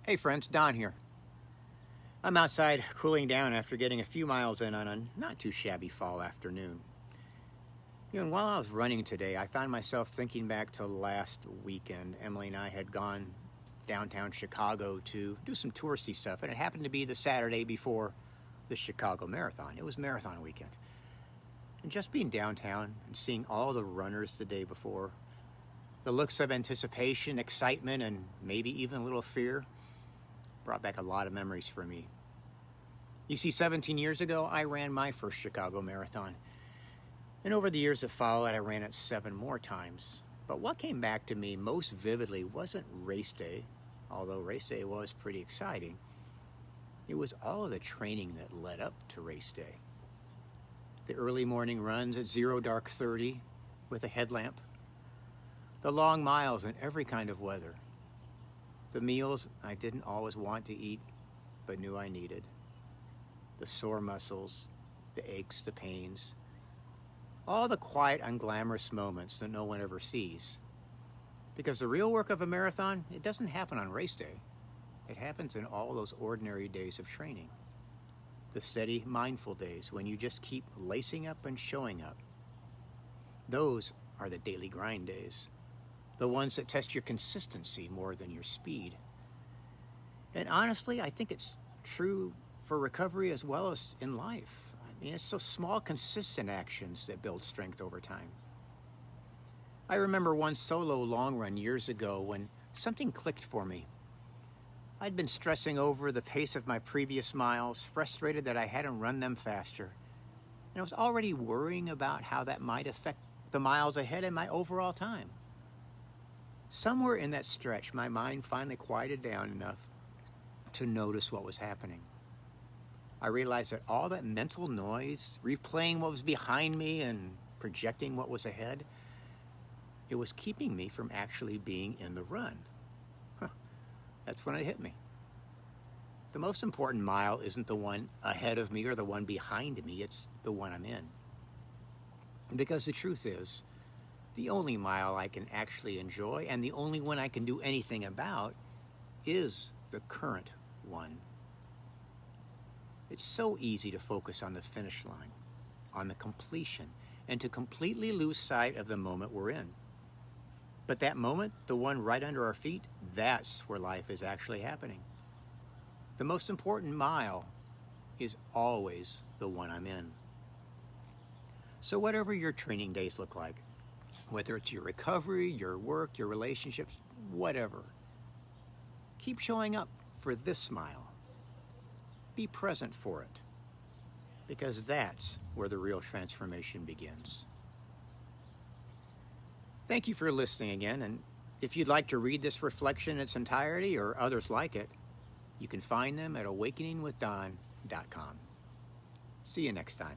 Hey friends, Don here. I'm outside cooling down after getting a few miles in on a not too shabby fall afternoon. And while I was running today, I found myself thinking back to last weekend. Emily and I had gone downtown Chicago to do some touristy stuff, and it happened to be the Saturday before the Chicago Marathon. It was marathon weekend. And just being downtown and seeing all the runners the day before, the looks of anticipation, excitement, and maybe even a little fear brought back a lot of memories for me. You see, 17 years ago, I ran my first Chicago Marathon. And over the years that followed, I ran it 7 more times. But what came back to me most vividly wasn't race day, although race day was pretty exciting. It was all of the training that led up to race day. The early morning runs at 0 dark 30 with a headlamp. The long miles in every kind of weather. The meals I didn't always want to eat, but knew I needed. The sore muscles, the aches, the pains. All the quiet, unglamorous moments that no one ever sees. Because the real work of a marathon, it doesn't happen on race day. It happens in all those ordinary days of training. The steady, mindful days when you just keep lacing up and showing up. Those are the daily grind days. The ones that test your consistency more than your speed. And honestly, I think it's true for recovery as well as in life. I mean, it's those small, consistent actions that build strength over time. I remember one solo long run years ago when something clicked for me. I'd been stressing over the pace of my previous miles, frustrated that I hadn't run them faster. And I was already worrying about how that might affect the miles ahead and my overall time. Somewhere in that stretch, my mind finally quieted down enough to notice what was happening. I realized that all that mental noise, replaying what was behind me and projecting what was ahead, it was keeping me from actually being in the run. That's when it hit me. The most important mile isn't the one ahead of me or the one behind me, it's the one I'm in. Because the truth is, the only mile I can actually enjoy and the only one I can do anything about is the current one. It's so easy to focus on the finish line, on the completion, and to completely lose sight of the moment we're in. But that moment, the one right under our feet, that's where life is actually happening. The most important mile is always the one I'm in. So whatever your training days look like, whether it's your recovery, your work, your relationships, whatever, keep showing up for this smile. Be present for it, because that's where the real transformation begins. Thank you for listening again, and if you'd like to read this reflection in its entirety or others like it, you can find them at awakeningwithdon.com. See you next time.